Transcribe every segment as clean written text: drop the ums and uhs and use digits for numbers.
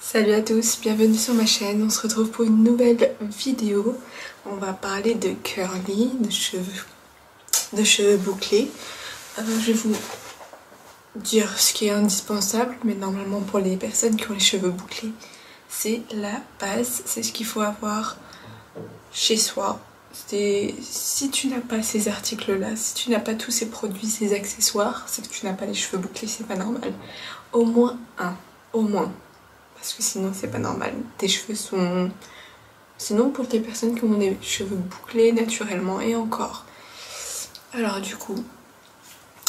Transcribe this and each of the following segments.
Salut à tous, bienvenue sur ma chaîne, on se retrouve pour une nouvelle vidéo. On va parler de curly, de cheveux bouclés. Je vais vous dire ce qui est indispensable, mais normalement pour les personnes qui ont les cheveux bouclés, c'est la base, c'est ce qu'il faut avoir chez soi. Si tu n'as pas ces articles-là, si tu n'as pas tous ces produits, ces accessoires, c'est que tu n'as pas les cheveux bouclés, c'est pas normal. Au moins un, au moins. Parce que sinon c'est pas normal. Tes cheveux sont... Sinon pour les personnes qui ont des cheveux bouclés naturellement et encore. Alors du coup,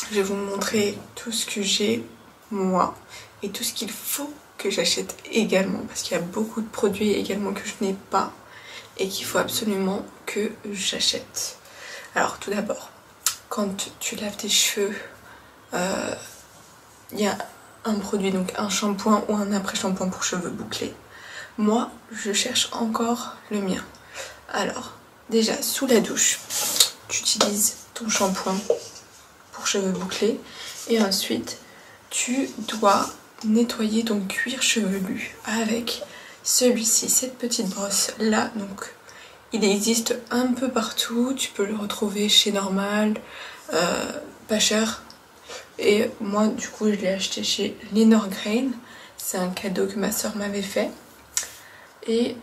je vais vous montrer tout ce que j'ai moi et tout ce qu'il faut que j'achète également. Parce qu'il y a beaucoup de produits également que je n'ai pas et qu'il faut absolument que j'achète. Alors tout d'abord, quand tu laves tes cheveux, il y a un produit, donc un shampoing ou un après-shampoing pour cheveux bouclés. Moi, je cherche encore le mien. Alors, déjà, sous la douche, tu utilises ton shampoing pour cheveux bouclés et ensuite, tu dois nettoyer ton cuir chevelu avec celui-ci, cette petite brosse là. Donc, il existe un peu partout, tu peux le retrouver chez Normal, pas cher. Et moi du coup je l'ai acheté chez Lenorgrain, c'est un cadeau que ma soeur m'avait fait. Et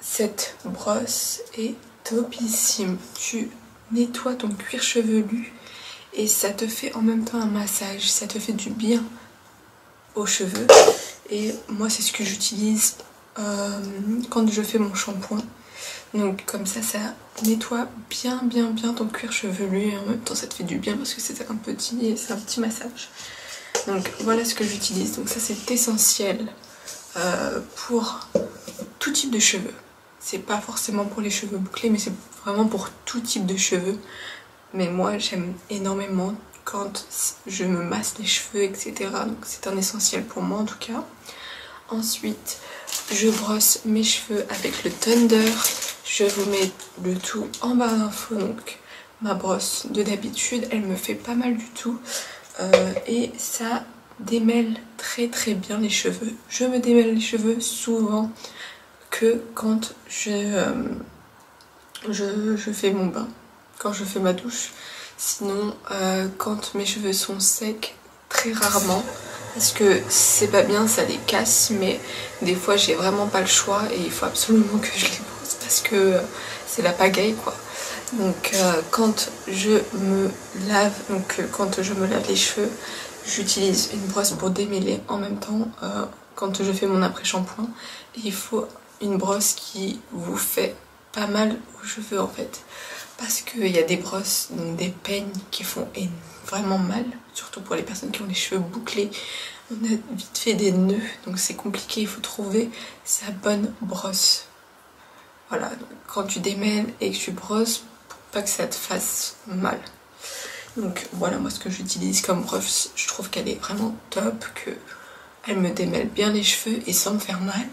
cette brosse est topissime, tu nettoies ton cuir chevelu et ça te fait en même temps un massage, ça te fait du bien aux cheveux. Et moi c'est ce que j'utilise quand je fais mon shampoing. Donc comme ça nettoie bien ton cuir chevelu et en même temps ça te fait du bien parce que c'est un petit massage. Donc voilà ce que j'utilise. Donc ça c'est essentiel pour tout type de cheveux. C'est pas forcément pour les cheveux bouclés mais c'est vraiment pour tout type de cheveux. Mais moi j'aime énormément quand je me masse les cheveux, etc. Donc c'est un essentiel pour moi en tout cas. Ensuite je brosse mes cheveux avec le Thunder. Je vous mets le tout en barre d'infos. Donc ma brosse de d'habitude elle me fait pas mal du tout et ça démêle très bien les cheveux. Je me démêle les cheveux souvent que quand je fais mon bain, quand je fais ma douche. Sinon quand mes cheveux sont secs, très rarement, parce que c'est pas bien, ça les casse, mais des fois j'ai vraiment pas le choix et il faut absolument que je les brosse parce que c'est la pagaille quoi. Donc quand je me lave les cheveux, j'utilise une brosse pour démêler en même temps quand je fais mon après-shampoing. Et il faut une brosse qui vous fait pas mal aux cheveux en fait. Parce qu'il y a des brosses, donc des peignes qui font vraiment mal, surtout pour les personnes qui ont les cheveux bouclés. On a vite fait des nœuds, donc c'est compliqué, il faut trouver sa bonne brosse. Voilà, donc quand tu démêles et que tu brosses, pour pas que ça te fasse mal. Donc voilà moi ce que j'utilise comme brosse, je trouve qu'elle est vraiment top, qu'elle me démêle bien les cheveux et sans me faire mal.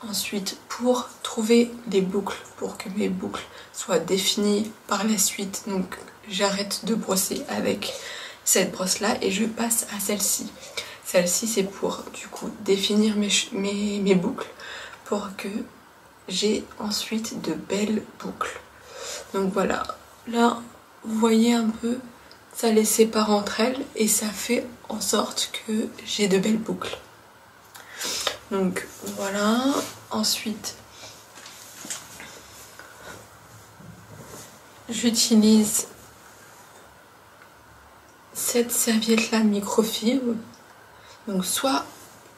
Ensuite, pour trouver les boucles, pour que mes boucles soient définies par la suite, donc j'arrête de brosser avec cette brosse là et je passe à celle-ci. Celle-ci c'est pour du coup définir mes boucles pour que j'ai ensuite de belles boucles. Donc voilà, là vous voyez un peu, ça les sépare entre elles et ça fait en sorte que j'ai de belles boucles. Donc voilà, ensuite j'utilise cette serviette là microfibre, donc soit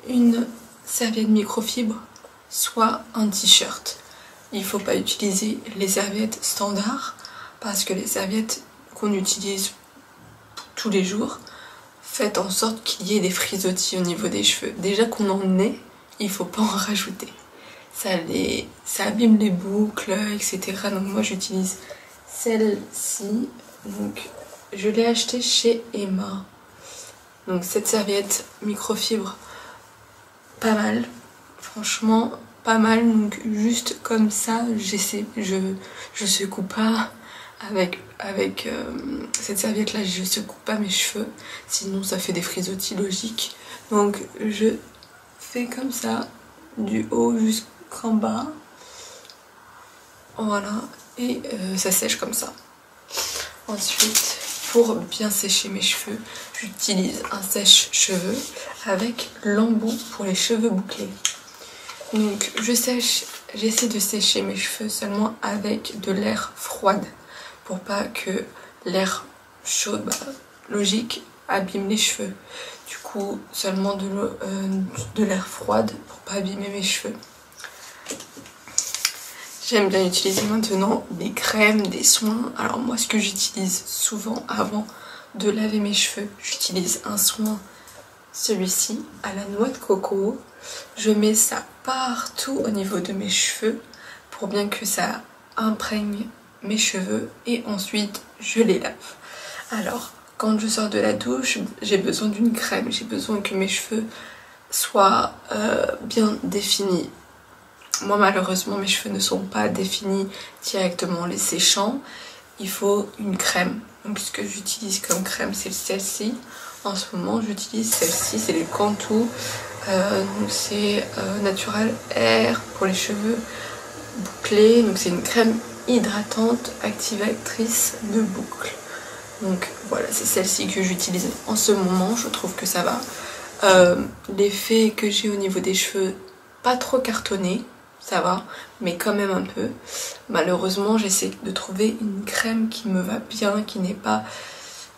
une serviette microfibre, soit un t-shirt. Il faut pas utiliser les serviettes standards parce que les serviettes qu'on utilise tous les jours, faites en sorte qu'il y ait des frisottis au niveau des cheveux. Déjà qu'on en ait, il faut pas en rajouter. Ça abîme les boucles, etc. Donc moi j'utilise celle-ci. Donc je l'ai achetée chez Emma. Donc cette serviette microfibre, pas mal. Franchement, pas mal. Donc juste comme ça, je secoue pas avec cette serviette là, je secoue pas mes cheveux. Sinon ça fait des frisottis logiques. Donc je fais comme ça. du haut jusqu'en bas. Voilà, et ça sèche comme ça. Ensuite, pour bien sécher mes cheveux, j'utilise un sèche-cheveux avec l'embout pour les cheveux bouclés. Donc j'essaie de sécher mes cheveux seulement avec de l'air froide pour pas que l'air chaud, logique, abîme les cheveux. Du coup, seulement de l'air froide pour pas abîmer mes cheveux. J'aime bien utiliser maintenant des crèmes, des soins. Alors moi, ce que j'utilise souvent avant de laver mes cheveux, j'utilise un soin, celui-ci, à la noix de coco. Je mets ça partout au niveau de mes cheveux pour bien que ça imprègne mes cheveux et ensuite je les lave. Alors, quand je sors de la douche, j'ai besoin d'une crème. J'ai besoin que mes cheveux soient bien définis. Moi malheureusement mes cheveux ne sont pas définis directement en les séchant, il faut une crème. Donc ce que j'utilise comme crème c'est celle-ci. En ce moment j'utilise celle-ci, c'est le Cantu. Donc c'est Natural Air pour les cheveux bouclés. Donc c'est une crème hydratante activatrice de boucles. Donc voilà, c'est celle-ci que j'utilise en ce moment, je trouve que ça va. L'effet que j'ai au niveau des cheveux, pas trop cartonné. Ça va, mais quand même un peu. Malheureusement, j'essaie de trouver une crème qui me va bien, qui n'est pas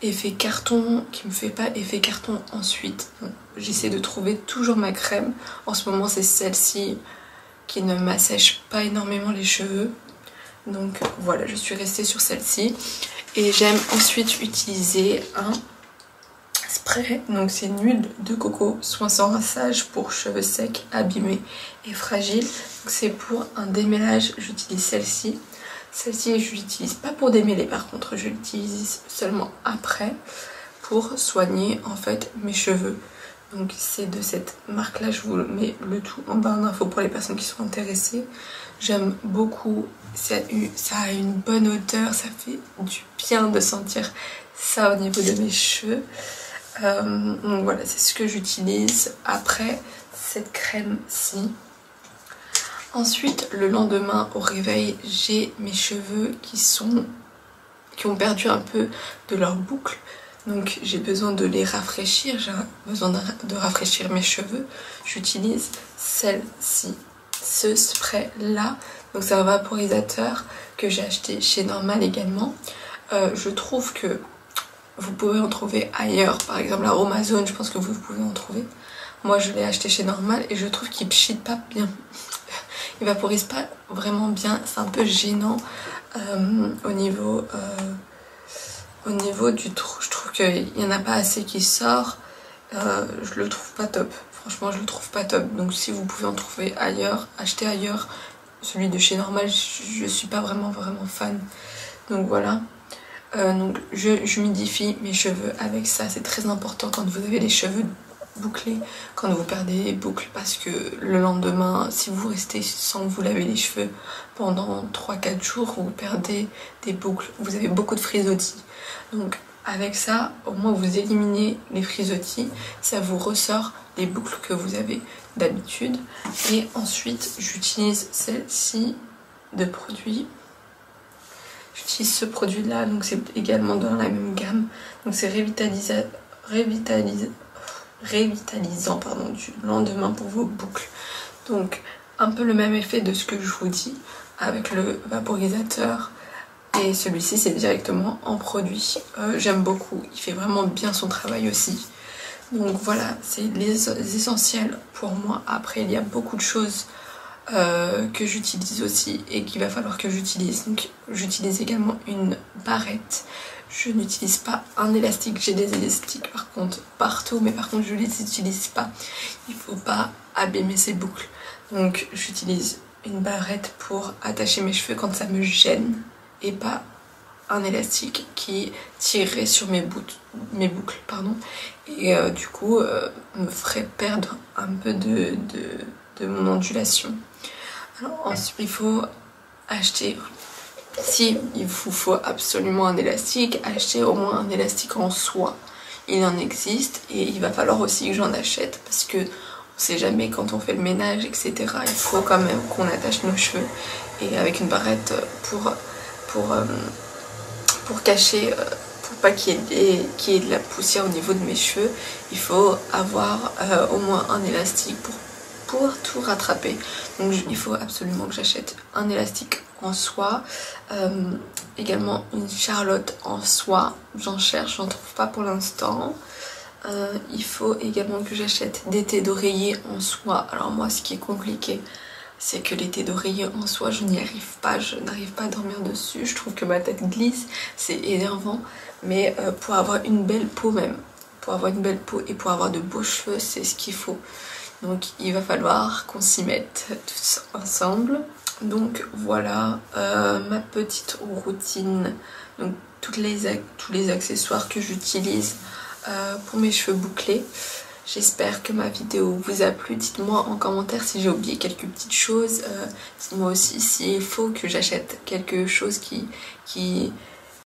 effet carton, qui me fait pas effet carton ensuite. J'essaie de trouver toujours ma crème. En ce moment, c'est celle-ci qui ne m'assèche pas énormément les cheveux. Donc voilà, je suis restée sur celle-ci. Et j'aime ensuite utiliser un spray, donc c'est une huile de coco, soin sans rinçage pour cheveux secs, abîmés et fragiles. C'est pour un démêlage, j'utilise celle-ci. Celle-ci je l'utilise pas pour démêler par contre, je l'utilise seulement après pour soigner en fait mes cheveux. Donc c'est de cette marque là, je vous mets le tout en barre d'infos pour les personnes qui sont intéressées. J'aime beaucoup, ça a une bonne odeur, ça fait du bien de sentir ça au niveau de mes cheveux. Donc voilà, c'est ce que j'utilise après cette crème-ci. Ensuite, le lendemain au réveil, j'ai mes cheveux qui ont perdu un peu de leur boucle. Donc j'ai besoin de les rafraîchir, j'ai besoin de rafraîchir mes cheveux. J'utilise celle-ci, ce spray-là. Donc c'est un vaporisateur que j'ai acheté chez Normal également. Je trouve que vous pouvez en trouver ailleurs, par exemple à Amazon, je pense que vous pouvez en trouver. Moi je l'ai acheté chez Normal et je trouve qu'il pchit pas bien. Il vaporise pas vraiment bien, c'est un peu gênant au niveau du trou. Je trouve qu'il n'y en a pas assez qui sort, je le trouve pas top. Franchement je le trouve pas top, donc si vous pouvez en trouver ailleurs, achetez ailleurs. Celui de chez Normal, je suis pas vraiment fan. Donc voilà. Donc j'humidifie mes cheveux avec ça, c'est très important quand vous avez les cheveux bouclés, quand vous perdez les boucles, parce que le lendemain, si vous restez sans vous laver les cheveux pendant 3-4 jours, vous perdez des boucles, vous avez beaucoup de frisottis. Donc avec ça, au moins vous éliminez les frisottis, ça vous ressort les boucles que vous avez d'habitude. Et ensuite j'utilise celle-ci de produit. J'utilise ce produit là, donc c'est également dans la même gamme. Donc c'est révitalisant pardon, du lendemain pour vos boucles. Donc un peu le même effet de ce que je vous dis avec le vaporisateur. Et celui-ci c'est directement en produit. J'aime beaucoup, il fait vraiment bien son travail aussi. Donc voilà, c'est les essentiels pour moi. Après il y a beaucoup de choses que j'utilise aussi et qu'il va falloir que j'utilise. Donc j'utilise également une barrette. Je n'utilise pas un élastique, j'ai des élastiques par contre partout, mais par contre je les utilise pas. Il faut pas abîmer ses boucles. Donc j'utilise une barrette pour attacher mes cheveux quand ça me gêne et pas un élastique qui tirerait sur mes boucles pardon, et du coup me ferait perdre un peu de mon ondulation. Alors ensuite il faut acheter, si il vous faut absolument un élastique, achetez au moins un élastique en soie. Il en existe et il va falloir aussi que j'en achète parce que on sait jamais quand on fait le ménage, etc. Il faut quand même qu'on attache nos cheveux, et avec une barrette pour cacher, pour pas qu'il y ait de la poussière au niveau de mes cheveux, il faut avoir au moins un élastique pour pouvoir tout rattraper. Donc il faut absolument que j'achète un élastique en soie, également une charlotte en soie, j'en cherche, j'en trouve pas pour l'instant. Il faut également que j'achète des thés d'oreiller en soie. Alors moi, ce qui est compliqué, c'est que les thés d'oreiller en soie, je n'y arrive pas, je n'arrive pas à dormir dessus, je trouve que ma tête glisse, c'est énervant, mais pour avoir une belle peau même, pour avoir une belle peau et pour avoir de beaux cheveux, c'est ce qu'il faut. Donc il va falloir qu'on s'y mette tous ensemble. Donc voilà ma petite routine, donc tous les accessoires que j'utilise pour mes cheveux bouclés. J'espère que ma vidéo vous a plu. Dites-moi en commentaire si j'ai oublié quelques petites choses. Dites-moi aussi s'il faut que j'achète quelque chose qui